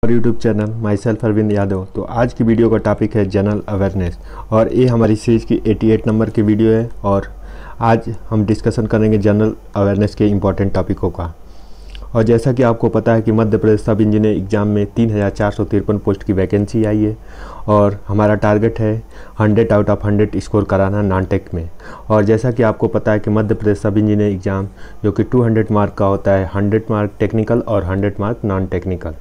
और YouTube channel myself Arvind Yadav. तो आज की वीडियो का टॉपिक है जनरल अवेयरनेस और ये हमारी सीरीज़ की 88 नंबर की वीडियो है। और आज हम डिस्कशन करेंगे जनरल अवेयरनेस के इम्पॉर्टेंट टॉपिकों का। और जैसा कि आपको पता है कि मध्य प्रदेश सब इंजीनियर एग्ज़ाम में 3453 पोस्ट की वैकेंसी आई है और हमारा टारगेट है 100 आउट ऑफ 100 स्कोर कराना नॉन टेक में। और जैसा कि आपको पता है कि मध्य प्रदेश सब इंजीनियर एग्ज़ाम जो कि 200 मार्क का होता है, 100 मार्क टेक्निकल और 100 mark non technical.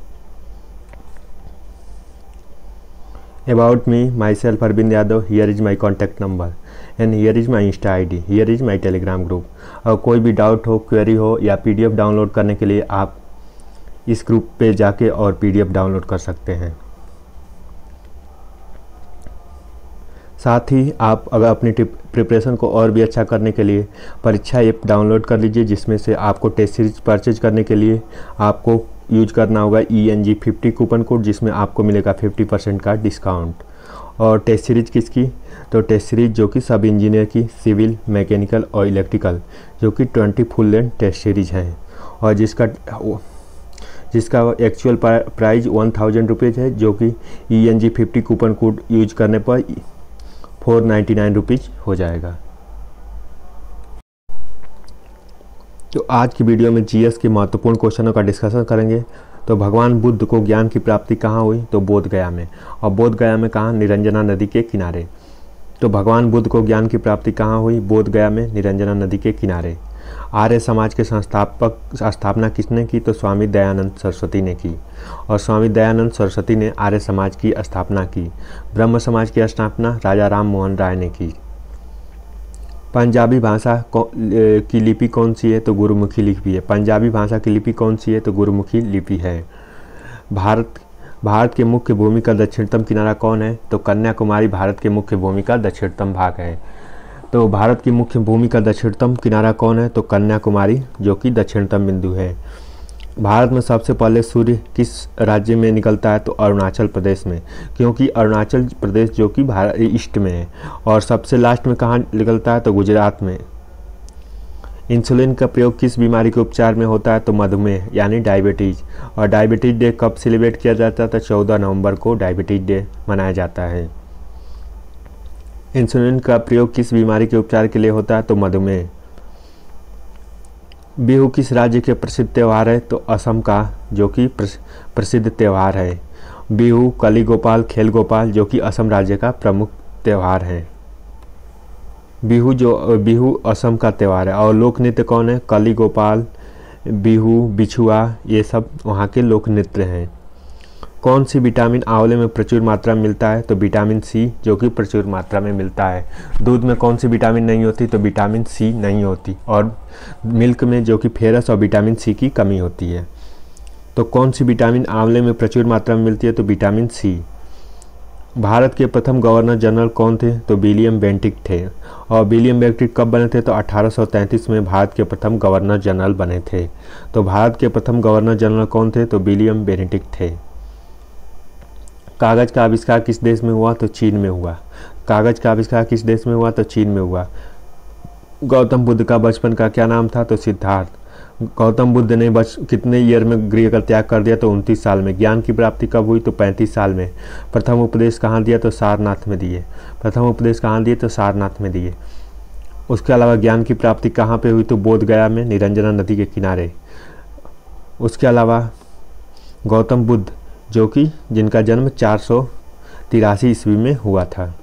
About me, myself Arvind Yadav, here is my contact number and here is my Insta ID, here is my Telegram group। और कोई भी डाउट हो, क्वेरी हो या पीडीएफ डाउनलोड करने के लिए आप इस ग्रुप पे जाके और पीडीएफ डाउनलोड कर सकते हैं। साथ ही आप अगर अपनी प्रिपरेशन को और भी अच्छा करने के लिए परीक्षा ऐप डाउनलोड कर लीजिए, जिसमें से आपको टेस्ट सीरीज परचेज करने के लिए आपको यूज करना होगा ENG50 कूपन कोड, जिसमें आपको मिलेगा 50% का डिस्काउंट। और टेस्ट सीरीज किसकी? तो टेस्ट सीरीज जो कि सब इंजीनियर की सिविल, मैकेनिकल और इलेक्ट्रिकल जो कि 20 फुल लेंथ टेस्ट सीरीज हैं और जिसका एक्चुअल प्राइस 1000 रुपीज़ है, जो कि ENG50 कूपन कोड यूज करने पर 499 रुपीज़ हो जाएगा। तो आज की वीडियो में जीएस के महत्वपूर्ण क्वेश्चनों का डिस्कशन करेंगे। तो भगवान बुद्ध को ज्ञान की प्राप्ति कहाँ हुई? तो बोध गया में। और बोध गया में कहाँ? निरंजना नदी के किनारे। तो भगवान बुद्ध को ज्ञान की प्राप्ति कहाँ हुई? बोध गया में, निरंजना नदी के किनारे। आर्य समाज के स्थापना किसने की? तो स्वामी दयानंद सरस्वती ने की। और स्वामी दयानंद सरस्वती ने आर्य समाज की स्थापना की। ब्रह्म समाज की स्थापना राजा राम मोहन राय ने की। पंजाबी भाषा की लिपि कौन सी है? तो गुरुमुखी लिपि है। पंजाबी भाषा की लिपि कौन सी है? तो गुरुमुखी लिपि है। भारत के मुख्य भूमि का दक्षिणतम किनारा कौन है? तो कन्याकुमारी भारत के मुख्य भूमि का दक्षिणतम भाग है। तो भारत की मुख्य भूमि का दक्षिणतम किनारा कौन है? तो कन्याकुमारी जो कि दक्षिणतम बिंदु है। भारत में सबसे पहले सूर्य किस राज्य में निकलता है? तो अरुणाचल प्रदेश में, क्योंकि अरुणाचल प्रदेश जो कि भारत ईस्ट में है। और सबसे लास्ट में कहाँ निकलता है? तो गुजरात में। इंसुलिन का प्रयोग किस बीमारी के उपचार में होता है? तो मधुमेह यानी डायबिटीज। और डायबिटीज डे कब सेलिब्रेट किया जाता है? तो 14 नवंबर को डायबिटीज डे मनाया जाता है। इंसुलिन का प्रयोग किस बीमारी के उपचार के लिए होता है? तो मधुमेह। बिहू किस राज्य के प्रसिद्ध त्यौहार है? तो असम का जो कि प्रसिद्ध त्यौहार है। बिहू, कली गोपाल, खेल गोपाल जो कि असम राज्य का प्रमुख त्यौहार है। बिहू असम का त्यौहार है। और लोक नृत्य कौन है? कली गोपाल, बिहू, बिछुआ, ये सब वहाँ के लोक नृत्य हैं। कौन सी विटामिन आंवले में प्रचुर मात्रा में मिलता है? तो विटामिन सी जो कि प्रचुर मात्रा में मिलता है। दूध में कौन सी विटामिन नहीं होती? तो विटामिन सी नहीं होती। और मिल्क में जो कि फेरस और विटामिन सी की कमी होती है। तो कौन सी विटामिन आंवले में प्रचुर मात्रा में मिलती है? तो विटामिन सी। भारत के प्रथम गवर्नर जनरल कौन थे? तो विलियम बेंटिक थे। और विलियम बेंटिक कब बने थे? तो 1833 में भारत के प्रथम गवर्नर जनरल बने थे। तो भारत के प्रथम गवर्नर जनरल कौन थे? तो विलियम बेंटिक थे। कागज़ का आविष्कार किस देश में हुआ? तो चीन में हुआ। कागज़ का आविष्कार किस देश में हुआ? तो चीन में हुआ। गौतम बुद्ध का बचपन का क्या नाम था? तो सिद्धार्थ। गौतम बुद्ध ने कितने ईयर में गृह का त्याग कर दिया? तो 29 साल में। ज्ञान की प्राप्ति कब हुई? तो 35 साल में। प्रथम उपदेश कहाँ दिया? तो सारनाथ में दिए। प्रथम उपदेश कहाँ दिए? तो सारनाथ में दिए। उसके अलावा ज्ञान की प्राप्ति कहाँ पे हुई? तो बोध गया में, निरंजना नदी के किनारे। उसके अलावा गौतम बुद्ध जो कि जिनका जन्म 483 ईस्वी में हुआ था।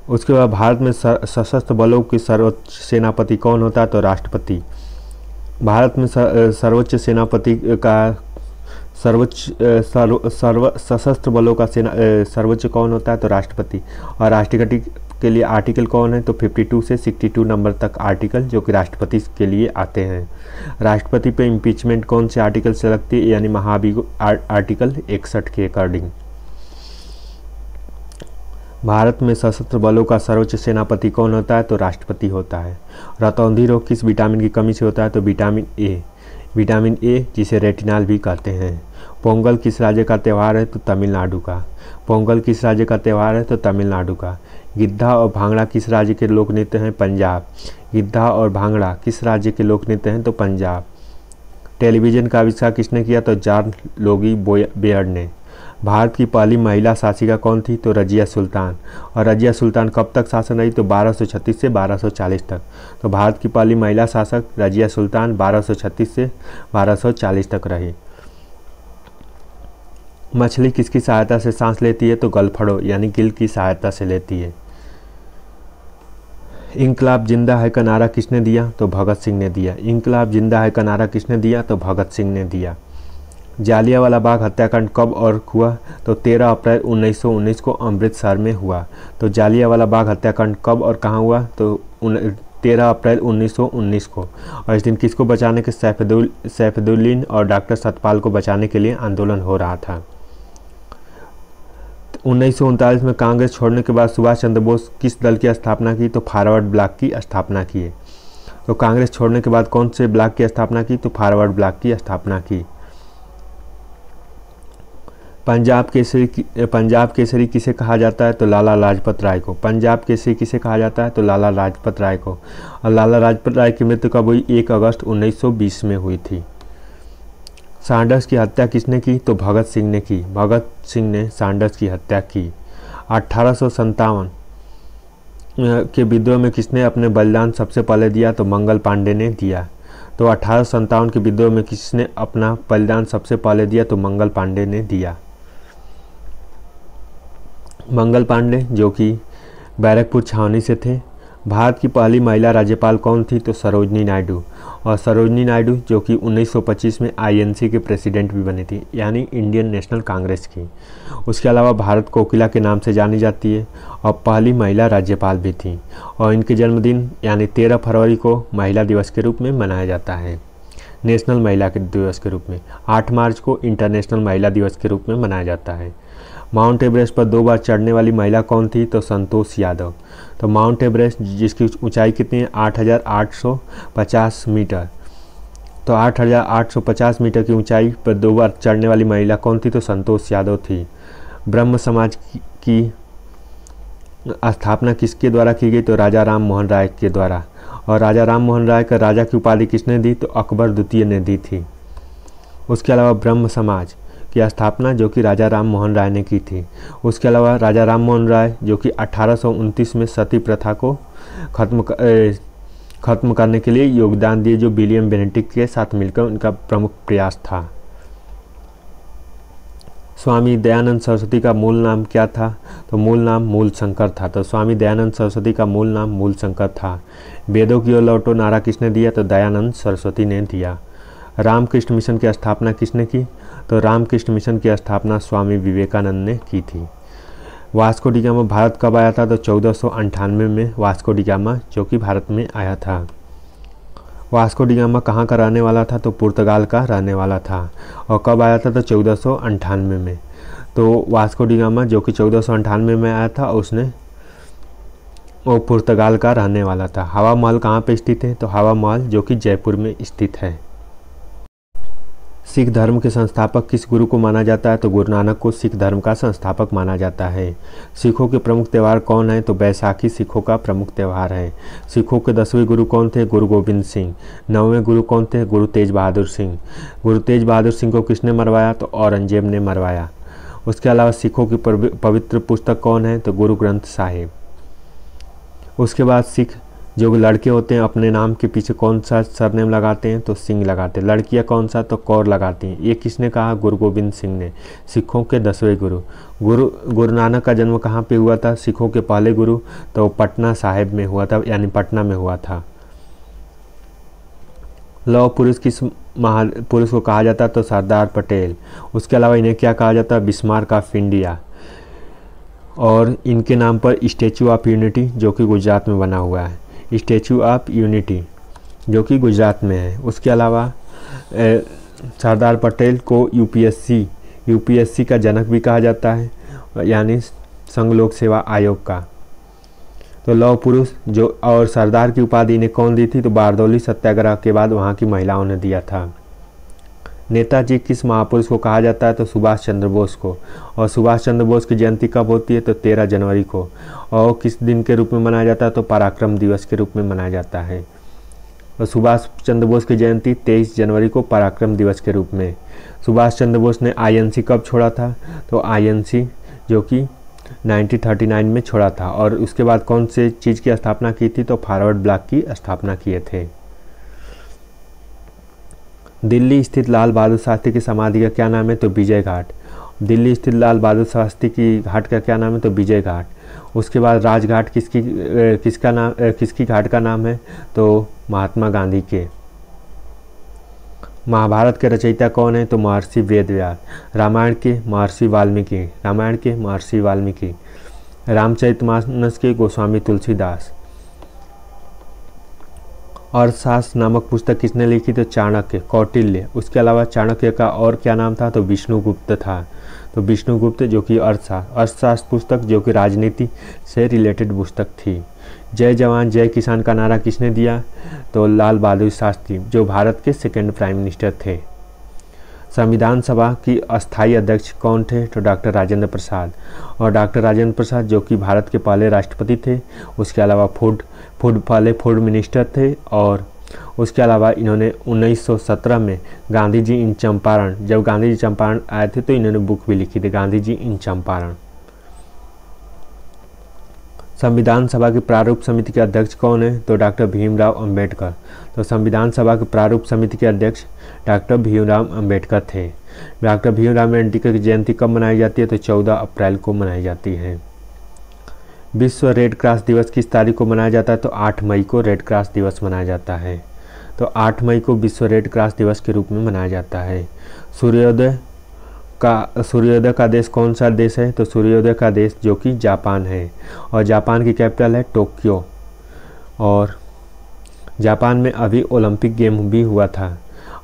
उसके बाद भारत में सशस्त्र बलों के सर्वोच्च सेनापति कौन होता है? तो राष्ट्रपति। भारत में सर्वोच्च सेनापति का सशस्त्र बलों का सर्वोच्च कौन होता है? तो राष्ट्रपति। और राष्ट्रपति के लिए आर्टिकल कौन है? तो 52 से 62 नंबर तक आर्टिकल जो कि राष्ट्रपति के लिए आते हैं। राष्ट्रपति पे इम्पीचमेंट कौन से आर्टिकल से लगती है? यानी महाभियोग आर्टिकल 61 के अकॉर्डिंग। भारत में सशस्त्र बलों का सर्वोच्च सेनापति कौन होता है? तो राष्ट्रपति होता है। रतौंधी रोग किस विटामिन की कमी से होता है? तो विटामिन ए। विटामिन ए जिसे रेटिनॉल भी कहते हैं। पोंगल किस राज्य का त्यौहार है? तो तमिलनाडु का। पोंगल किस राज्य का त्यौहार है? तो तमिलनाडु का। गिद्धा और भांगड़ा किस राज्य के लोक नृत्य हैं? पंजाब। गिद्धा और भांगड़ा किस राज्य के लोक नृत्य हैं? तो पंजाब। टेलीविज़न का आविष्कार किसने किया? तो जॉन लोगी बेयर्ड ने। भारत की पहली महिला शासिका कौन थी? तो रजिया सुल्तान। और रजिया सुल्तान कब तक शासन रही? तो 1236 से 1240 तक। तो भारत की पहली महिला शासक रजिया सुल्तान 1236 से 1240 तक रही। मछली किसकी सहायता से सांस लेती है? तो गलफड़ों यानी गिल की सहायता से लेती है। इंकलाब जिंदा है का नारा किसने दिया? तो भगत सिंह ने दिया। इंकलाब जिंदा है का नारा किसने दिया? तो भगत सिंह ने दिया। जालियांवाला बाग हत्याकांड कब और हुआ? तो 13 अप्रैल 1919 को अमृतसर में हुआ। तो जालियांवाला बाग हत्याकांड कब और कहाँ हुआ? तो 13 अप्रैल 1919 को। और इस दिन किसको बचाने के? सैफुद्दीन और डॉक्टर सतपाल को बचाने के लिए आंदोलन हो रहा था। 1939 में कांग्रेस छोड़ने के बाद सुभाष चंद्र बोस किस दल की स्थापना की? तो फॉरवर्ड ब्लॉक की स्थापना की। तो कांग्रेस छोड़ने के बाद कौन से ब्लॉक की स्थापना की? तो फॉरवर्ड ब्लॉक की स्थापना की। पंजाब केसरी किसे कहा जाता है? तो लाला लाजपत राय को। पंजाब केसरी किसे कहा जाता है? तो लाला लाजपत राय को। और लाला लाजपत राय की मृत्यु कब हुई? 1 अगस्त 1920 में हुई थी। सैंडर्स की हत्या किसने की? तो भगत सिंह ने की। भगत सिंह ने सैंडर्स की हत्या की। 1857 के विद्रोह में किसने अपने बलिदान सबसे पहले दिया? तो मंगल पांडे ने दिया। तो 1857 के विद्रोह में किसने अपना बलिदान सबसे पहले दिया? तो मंगल पांडे ने दिया। मंगल पांडे जो कि बैरकपुर छावनी से थे। भारत की पहली महिला राज्यपाल कौन थी? तो सरोजनी नायडू। और सरोजनी नायडू जो कि 1925 में आईएनसी के प्रेसिडेंट भी बनी थी, यानी इंडियन नेशनल कांग्रेस की। उसके अलावा भारत कोकिला के नाम से जानी जाती है और पहली महिला राज्यपाल भी थी। और इनके जन्मदिन यानी 13 फरवरी को महिला दिवस के रूप में मनाया जाता है, नेशनल महिला दिवस के रूप में। 8 मार्च को इंटरनेशनल महिला दिवस के रूप में मनाया जाता है। माउंट एवरेस्ट पर 2 बार चढ़ने वाली महिला कौन थी? तो संतोष यादव। तो माउंट एवरेस्ट जिसकी ऊंचाई कितनी है? 8850 मीटर। तो 8850 मीटर की ऊंचाई पर 2 बार चढ़ने वाली महिला कौन थी? तो संतोष यादव थी। ब्रह्म समाज की स्थापना किसके द्वारा की गई? तो राजा राम मोहन राय के द्वारा। और राजा राम मोहन राय का राजा की उपाधि किसने दी? तो अकबर द्वितीय ने दी थी। उसके अलावा ब्रह्म समाज की स्थापना जो कि राजा राम मोहन राय ने की थी। उसके अलावा राजा राम मोहन राय जो कि 1829 में सती प्रथा को खत्म करने के लिए योगदान दिए, जो विलियम बेनेडिक्ट के साथ मिलकर उनका प्रमुख प्रयास था। स्वामी दयानंद सरस्वती का मूल नाम क्या था? तो मूल नाम मूलशंकर था। तो स्वामी दयानंद सरस्वती का मूल नाम मूलशंकर था। वेदों की ओर लौटो नारा किसने दिया? तो दयानंद सरस्वती ने दिया। रामकृष्ण मिशन की स्थापना किसने की? तो रामकृष्ण मिशन की स्थापना स्वामी विवेकानंद ने की थी। वास्को डी गामा भारत कब आया था? तो 1498 में वास्को डी गामा जो कि भारत में आया था। वास्को डी गामा कहाँ का रहने वाला था? तो पुर्तगाल का रहने वाला था। और कब आया था? तो 1498 में। तो वास्को डी गामा जो कि 1498 में आया था, उसने वो पुर्तगाल का रहने वाला था। हवा महल कहाँ पे स्थित है? तो हवा महल जो कि जयपुर में स्थित है। सिख धर्म के संस्थापक किस गुरु को माना जाता है? तो गुरु नानक को सिख धर्म का संस्थापक माना जाता है। सिखों के प्रमुख त्यौहार कौन है? तो बैसाखी सिखों का प्रमुख त्यौहार है। सिखों के 10वें गुरु कौन थे? गुरु गोविंद सिंह। 9वें गुरु कौन थे? गुरु तेज बहादुर सिंह। गुरु तेज बहादुर सिंह को किसने मरवाया? तो औरंगजेब ने मरवाया। उसके अलावा सिखों की पवित्र पुस्तक कौन है? तो गुरु ग्रंथ साहिब। उसके बाद सिख जो लड़के होते हैं अपने नाम के पीछे कौन सा सरनेम लगाते हैं? तो सिंह लगाते हैं। लड़कियां कौन सा? तो कौर लगाती हैं। ये किसने कहा? गुरु गोविंद सिंह ने। सिखों के 10वें गुरु। गुरु नानक का जन्म कहाँ पे हुआ था? सिखों के पहले गुरु तो पटना साहिब में हुआ था, यानी पटना में हुआ था। लौह पुरुष किस महापुरुष को कहा जाता? तो सरदार पटेल। उसके अलावा इन्हें क्या कहा जाता? Bismarck of India. और इनके नाम पर स्टैचू ऑफ यूनिटी जो कि गुजरात में बना हुआ है, स्टैचू ऑफ यूनिटी जो कि गुजरात में है। उसके अलावा सरदार पटेल को यूपीएससी का जनक भी कहा जाता है, यानी संघ लोक सेवा आयोग का। तो लौह पुरुष जो और सरदार की उपाधि इन्हें कौन दी थी? तो बारदौली सत्याग्रह के बाद वहाँ की महिलाओं ने दिया था। नेताजी किस महापुरुष को कहा जाता है? तो सुभाष चंद्र बोस को। और सुभाष चंद्र बोस की जयंती कब होती है? तो 13 जनवरी को। और किस दिन के रूप में मनाया जाता है? तो पराक्रम दिवस के रूप में मनाया जाता है। और सुभाष चंद्र बोस की जयंती 23 जनवरी को पराक्रम दिवस के रूप में। सुभाष चंद्र बोस ने आईएनसी कब छोड़ा था? तो आईएनसी जो कि 1939 में छोड़ा था। और उसके बाद कौन से चीज़ की स्थापना की थी? तो फॉरवर्ड ब्लॉक की स्थापना किए थे। दिल्ली स्थित लाल बहादुर शास्त्री की समाधि का क्या नाम है? तो विजय घाट। दिल्ली स्थित लाल बहादुर शास्त्री की घाट का क्या नाम है? तो विजय घाट। उसके बाद राजघाट किसकी घाट का नाम है? तो महात्मा गांधी के। महाभारत के रचयिता कौन है? तो महर्षि वेदव्यास। रामायण के महर्षि वाल्मीकि। रामायण के महर्षि वाल्मीकि। रामचरितमानस के गोस्वामी तुलसीदास। अर्थशास्त्र नामक पुस्तक किसने लिखी? तो चाणक्य, कौटिल्य। उसके अलावा चाणक्य का और क्या नाम था? तो विष्णुगुप्त था। तो विष्णुगुप्त जो कि अर्थशास्त्र पुस्तक जो कि राजनीति से रिलेटेड पुस्तक थी। जय जवान जय किसान का नारा किसने दिया? तो लाल बहादुर शास्त्री, जो भारत के सेकंड प्राइम मिनिस्टर थे। संविधान सभा की अस्थायी अध्यक्ष कौन थे? तो डॉक्टर राजेंद्र प्रसाद। और डॉक्टर राजेंद्र प्रसाद जो कि भारत के पहले राष्ट्रपति थे। उसके अलावा पहले फूड मिनिस्टर थे। और उसके अलावा इन्होंने 1917 में गांधी जी इन चंपारण, जब गांधी जी चंपारण आए थे तो इन्होंने बुक भी लिखी थी, गांधी जी इन चंपारण। संविधान सभा की प्रारूप समिति के अध्यक्ष कौन है? तो डॉक्टर भीमराव अंबेडकर। तो संविधान सभा की प्रारूप समिति के अध्यक्ष डॉक्टर भीमराव अंबेडकर थे। डॉक्टर भीमराव अंबेडकर की जयंती कब मनाई जाती है? तो 14 अप्रैल को मनाई जाती है। विश्व रेड क्रॉस दिवस किस तारीख को मनाया जाता है? तो 8 मई को रेड क्रॉस दिवस मनाया जाता है। तो 8 मई को विश्व रेड क्रॉस दिवस के रूप में मनाया जाता है। सूर्योदय का देश कौन सा देश है? तो सूर्योदय का देश जो कि जापान है। और जापान की कैपिटल है टोक्यो। और जापान में अभी ओलंपिक गेम भी हुआ था।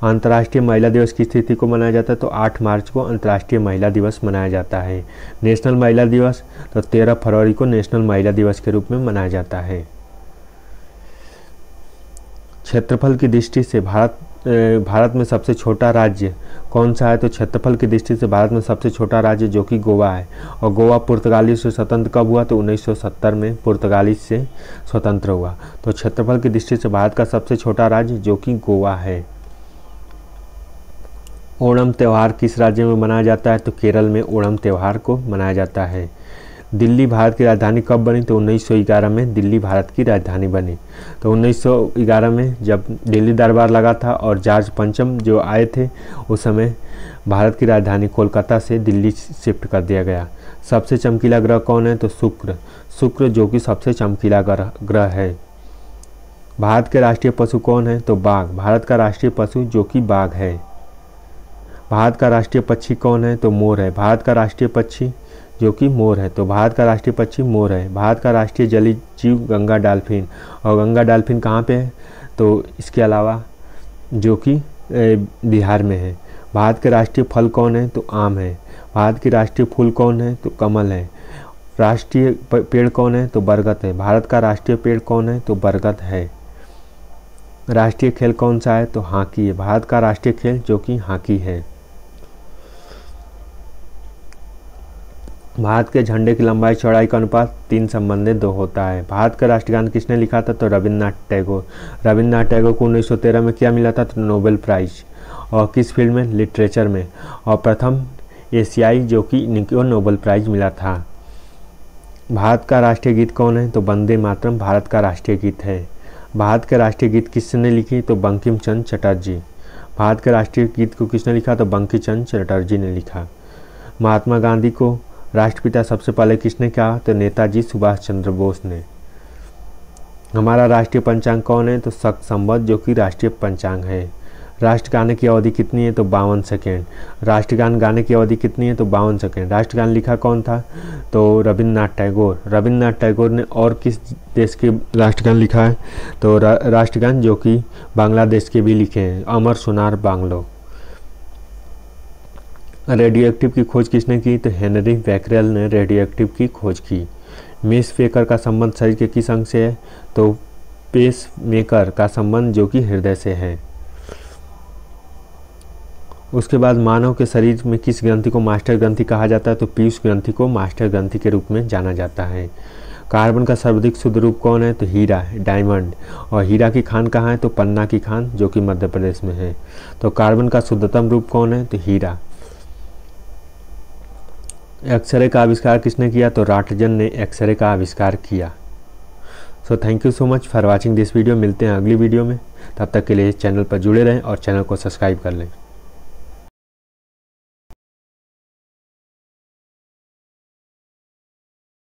अंतर्राष्ट्रीय महिला दिवस किस तिथि को मनाया जाता है? तो 8 मार्च को अंतर्राष्ट्रीय महिला दिवस मनाया जाता है। नेशनल महिला दिवस तो 13 फरवरी को नेशनल महिला दिवस के रूप में मनाया जाता है। क्षेत्रफल की दृष्टि से भारत में सबसे छोटा राज्य कौन सा है? तो क्षेत्रफल की दृष्टि से भारत में सबसे छोटा राज्य जो कि गोवा है। और गोवा पुर्तगाली से स्वतंत्र कब हुआ? तो 1970 में पुर्तगाली से स्वतंत्र हुआ। तो क्षेत्रफल की दृष्टि से भारत का सबसे छोटा राज्य जो कि गोवा है। ओणम त्यौहार किस राज्य में मनाया जाता है? तो केरल में ओणम त्यौहार को मनाया जाता है। दिल्ली भारत की राजधानी कब बनी? तो 1911 में दिल्ली भारत की राजधानी बनी। तो 1911 में जब दिल्ली दरबार लगा था और जॉर्ज पंचम जो आए थे, उस समय भारत की राजधानी कोलकाता से दिल्ली शिफ्ट कर दिया गया। सबसे चमकीला ग्रह कौन है? तो शुक्र जो कि सबसे चमकीला ग्रह है। भारत के राष्ट्रीय पशु कौन है? तो बाघ। भारत का राष्ट्रीय पशु जो कि बाघ है। भारत का राष्ट्रीय पक्षी कौन है? तो मोर है। भारत का राष्ट्रीय पक्षी जो कि मोर है। तो भारत का राष्ट्रीय पक्षी मोर है। भारत का राष्ट्रीय जलीय जीव गंगा डॉल्फिन। और गंगा डॉल्फिन कहाँ पे है? तो इसके अलावा जो कि बिहार में है। भारत के राष्ट्रीय फल कौन है? तो आम है। भारत की राष्ट्रीय फूल कौन है? तो कमल है। राष्ट्रीय पेड़ कौन है? तो बरगद है। भारत का राष्ट्रीय पेड़ कौन है? तो बरगद है। राष्ट्रीय खेल कौन सा है? तो हॉकी है। भारत का राष्ट्रीय खेल जो कि हॉकी है। भारत के झंडे की लंबाई चौड़ाई का अनुपात 3:2 होता है। भारत का राष्ट्रगान किसने लिखा था? तो रविन्द्रनाथ टैगोर। रविन्द्रनाथ टैगोर को 1913 में क्या मिला था? तो नोबेल प्राइज। और किस फील्ड में? लिटरेचर में। और प्रथम एशियाई जो कि इनको नोबेल प्राइज मिला था। भारत का राष्ट्रीय गीत कौन है? तो वंदे मातरम भारत का राष्ट्रीय गीत है। भारत के राष्ट्रीय गीत किसने लिखी? तो बंकिम चंद्र चटर्जी। भारत के राष्ट्रीय गीत को किसने लिखा? तो बंकिम चंद्र चटर्जी ने लिखा। महात्मा गांधी को राष्ट्रपिता सबसे पहले किसने कहा? तो नेताजी सुभाष चंद्र बोस ने। हमारा राष्ट्रीय पंचांग कौन है? तो शक संवत जो कि राष्ट्रीय पंचांग है। राष्ट्रगान की अवधि कितनी है? तो 52 सेकेंड। राष्ट्रगान गाने की अवधि कितनी है? तो 52 सेकेंड। राष्ट्रगान लिखा कौन था? तो रविन्द्रनाथ टैगोर। रविन्द्रनाथ टैगोर ने और किस देश के राष्ट्रगान लिखा है? तो राष्ट्रगान जो कि बांग्लादेश के भी लिखे हैं, अमर सोनार बांग्लो। रेडियो एक्टिव की खोज किसने की? तो हेनरी बैकरेल ने रेडियो एक्टिव की खोज की। मेस फेकर का संबंध शरीर के किस अंग से है? तो पेस मेकर का संबंध जो कि हृदय से है। उसके बाद मानव के शरीर में किस ग्रंथि को मास्टर ग्रंथि कहा जाता है? तो पीयूष ग्रंथि को मास्टर ग्रंथि के रूप में जाना जाता है। कार्बन का सर्वाधिक शुद्ध रूप कौन है? तो हीरा है, डायमंड। और हीरा की खान कहाँ है? तो पन्ना की खान, जो कि मध्य प्रदेश में है। तो कार्बन का शुद्धतम रूप कौन है? तो हीरा। एक्सरे का आविष्कार किसने किया? तो राटजन ने एक्सरे का आविष्कार किया। So thank you so much for watching this video. मिलते हैं अगली वीडियो में, तब तक के लिए इस चैनल पर जुड़े रहें और चैनल को सब्सक्राइब कर लें।